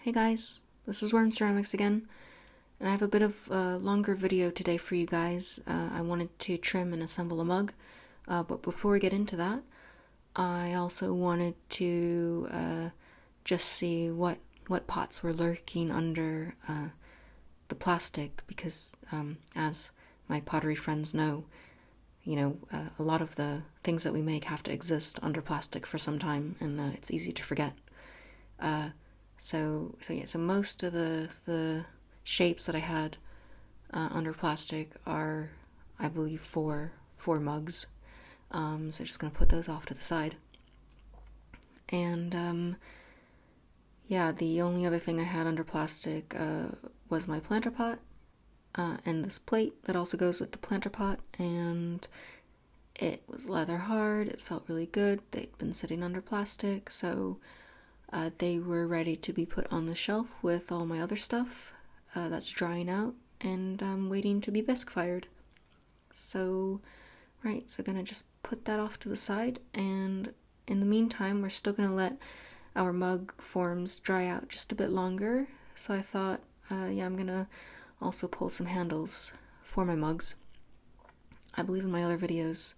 Hey guys, this is Worm Ceramics again, and I have a bit of a longer video today for you guys. I wanted to trim and assemble a mug, but before we get into that, I also wanted to just see what pots were lurking under the plastic, because as my pottery friends know, a lot of the things that we make have to exist under plastic for some time, and it's easy to forget. So most of the shapes that I had under plastic are, I believe, four mugs. So just gonna put those off to the side. And yeah, the only other thing I had under plastic was my planter pot and this plate that also goes with the planter pot, and it was leather hard. It felt really good. They'd been sitting under plastic, so they were ready to be put on the shelf with all my other stuff that's drying out and waiting to be bisque fired. So, so gonna just put that off to the side, and in the meantime, we're still gonna let our mug forms dry out just a bit longer. So I thought, I'm gonna also pull some handles for my mugs. I believe in my other videos,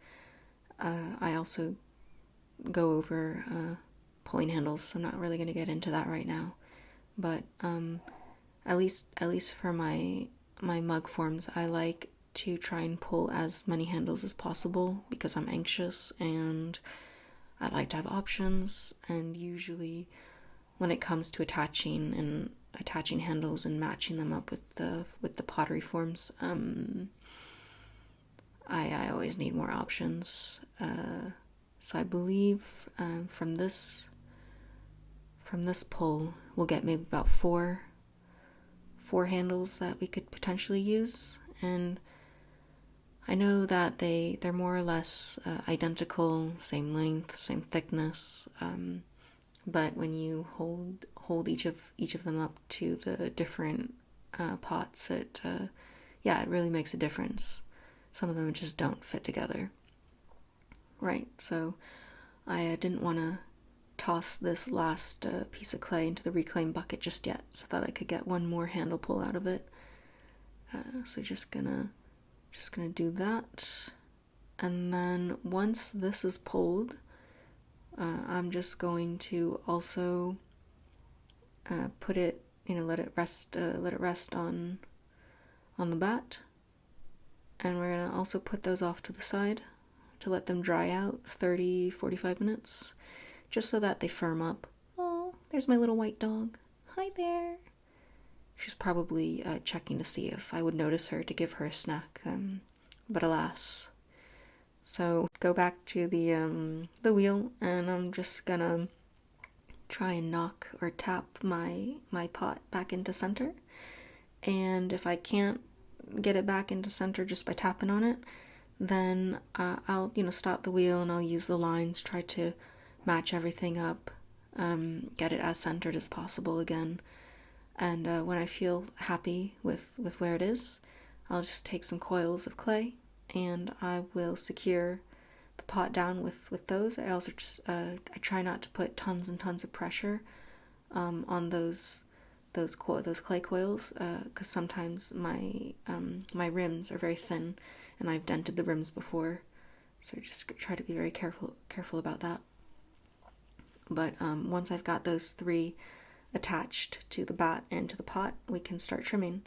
I also go over pulling handles, so I'm not really going to get into that right now. But at least for my mug forms, I like to try and pull as many handles as possible because I'm anxious and I like to have options. And usually, when it comes to attaching handles and matching them up with the pottery forms, I always need more options. So I believe from this pull, we'll get maybe about four handles that we could potentially use. And I know that they're more or less identical, same length, same thickness. But when you hold each of them up to the different pots, it really makes a difference. Some of them just don't fit together. Right, so I didn't want to toss this last piece of clay into the reclaim bucket just yet, so that I could get one more handle pull out of it. So just gonna do that, and then once this is pulled, I'm just going to also put it, let it rest on the bat, and we're gonna also put those off to the side to let them dry out 30-45 minutes, just so that they firm up. Oh, there's my little white dog. Hi there. She's probably checking to see if I would notice her to give her a snack, but alas. So go back to the wheel, and I'm just gonna try and knock or tap my pot back into center. And if I can't get it back into center just by tapping on it, then I'll stop the wheel and I'll use the lines, try to match everything up, get it as centered as possible again. And when I feel happy with where it is, I'll just take some coils of clay and I will secure the pot down with those. I also just I try not to put tons and tons of pressure on those clay coils, because sometimes my rims are very thin and I've dented the rims before, so just try to be very careful about that. But once I've got those three attached to the bat and to the pot, we can start trimming.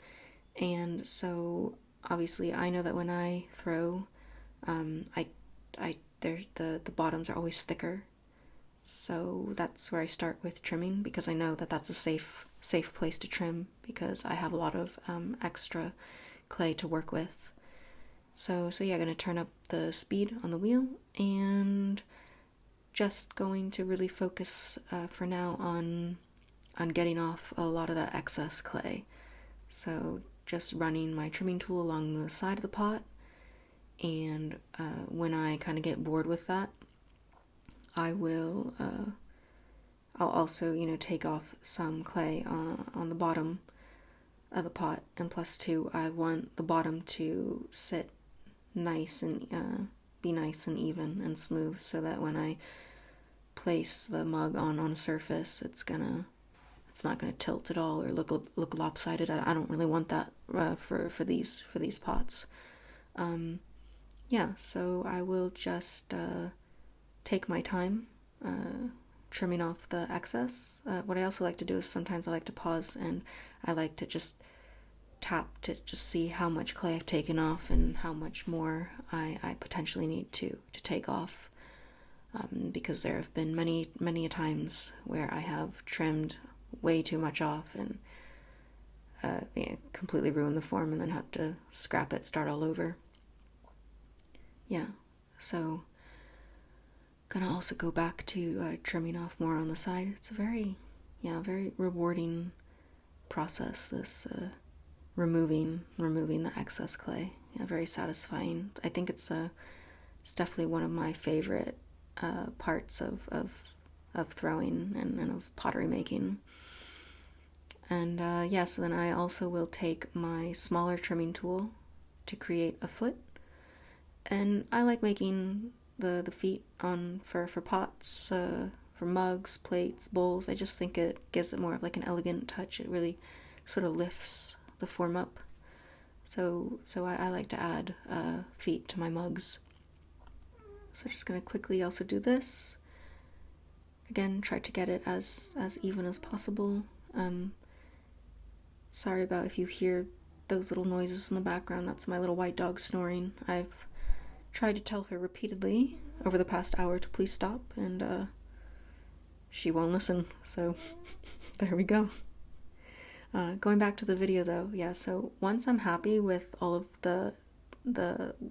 And so obviously I know that when I throw, the bottoms are always thicker, so that's where I start with trimming, because I know that that's a safe place to trim, because I have a lot of extra clay to work with. So yeah, gonna turn up the speed on the wheel, and just going to really focus for now on getting off a lot of that excess clay. So just running my trimming tool along the side of the pot, and when I kind of get bored with that, I'll also take off some clay on the bottom of the pot, and plus two, I want the bottom to sit nice and be nice and even and smooth, so that when I place the mug on a surface, it's gonna it's not going to tilt at all or look lopsided. I don't really want that for these pots. Yeah, so I will just take my time trimming off the excess. What I also like to do is sometimes I like to pause and I like to just tap to just see how much clay I've taken off and how much more I potentially need to take off. Because there have been many times where I have trimmed way too much off and completely ruined the form and then had to scrap it, start all over. Yeah, so gonna also go back to trimming off more on the side. It's a very rewarding process, this removing the excess clay. Yeah, very satisfying. I think it's definitely one of my favorite parts of throwing and of pottery making. And yeah, so then I also will take my smaller trimming tool to create a foot. And I like making the feet on for pots, for mugs, plates, bowls. I just think it gives it more of like an elegant touch. It really sort of lifts the form up. So I like to add feet to my mugs. So just gonna quickly also do this. Again, try to get it as even as possible. Sorry about if you hear those little noises in the background. That's my little white dog snoring. I've tried to tell her repeatedly over the past hour to please stop, and she won't listen, so there we go. Going back to the video though, yeah, so once I'm happy with all of the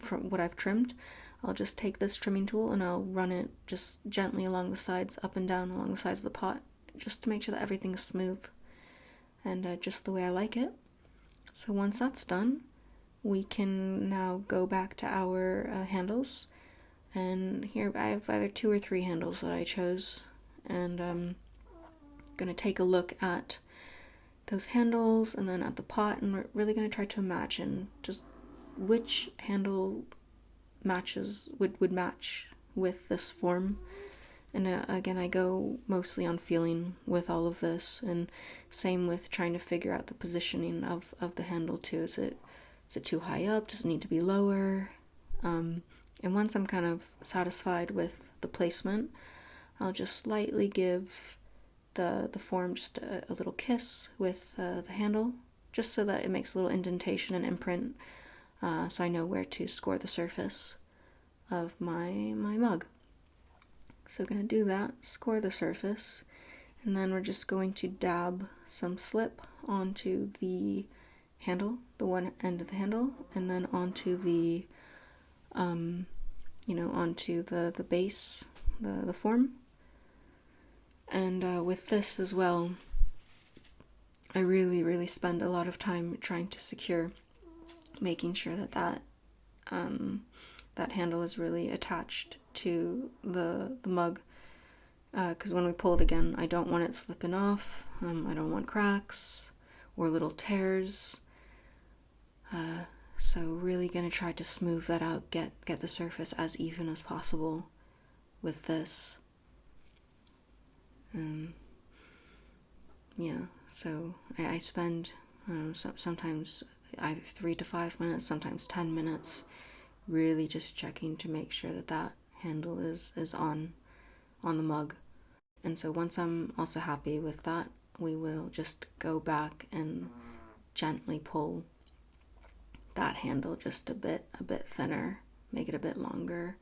from what I've trimmed, I'll just take this trimming tool and I'll run it just gently along the sides, up and down along the sides of the pot, just to make sure that everything's smooth and just the way I like it. So once that's done, we can now go back to our handles, and here I have either 2 or 3 handles that I chose, and I'm gonna take a look at those handles and then at the pot, and we're really gonna try to imagine just which handle would match with this form. And again, I go mostly on feeling with all of this, and same with trying to figure out the positioning of the handle too. Is it too high up? Does it need to be lower? And once I'm kind of satisfied with the placement, I'll just lightly give the form just a little kiss with the handle, just so that it makes a little indentation and imprint, so I know where to score the surface of my mug. So going to do that, score the surface, and then we're just going to dab some slip onto the handle, the one end of the handle, and then onto the, onto the base, the form. And with this as well, I really spend a lot of time trying to secure, making sure that handle is really attached to the mug, because when we pull it again, I don't want it slipping off. I don't want cracks or little tears. So really gonna try to smooth that out, get the surface as even as possible with this. Yeah, so I spend sometimes either 3 to 5 minutes, sometimes 10 minutes, really just checking to make sure that handle is on the mug. And so once I'm also happy with that, we will just go back and gently pull that handle just a bit thinner, make it a bit longer,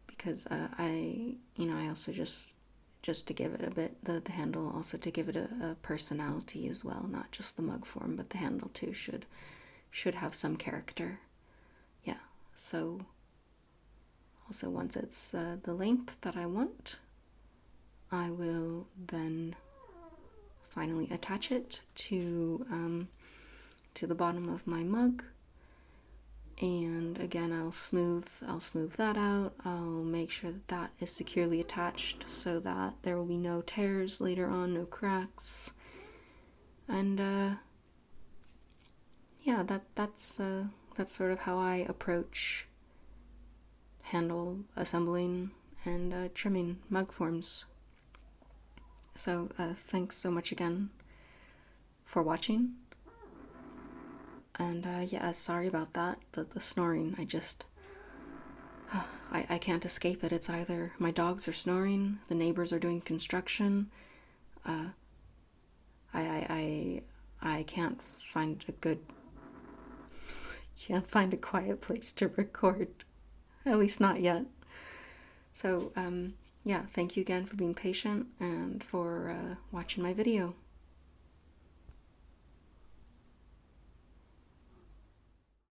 because I also just to give it a bit, the handle also to give it a personality as well, not just the mug form, but the handle too should have some character. Yeah, so also once it's the length that I want, I will then finally attach it to the bottom of my mug. And again, I'll smooth that out. I'll make sure that is securely attached so that there will be no tears later on, no cracks. And yeah, that's sort of how I approach handle assembling and trimming mug forms. So thanks so much again for watching. And yeah, sorry about that, the snoring. I can't escape it. It's either my dogs are snoring, the neighbors are doing construction. Uh, I can't find a quiet place to record. At least not yet. So yeah, thank you again for being patient and for watching my video.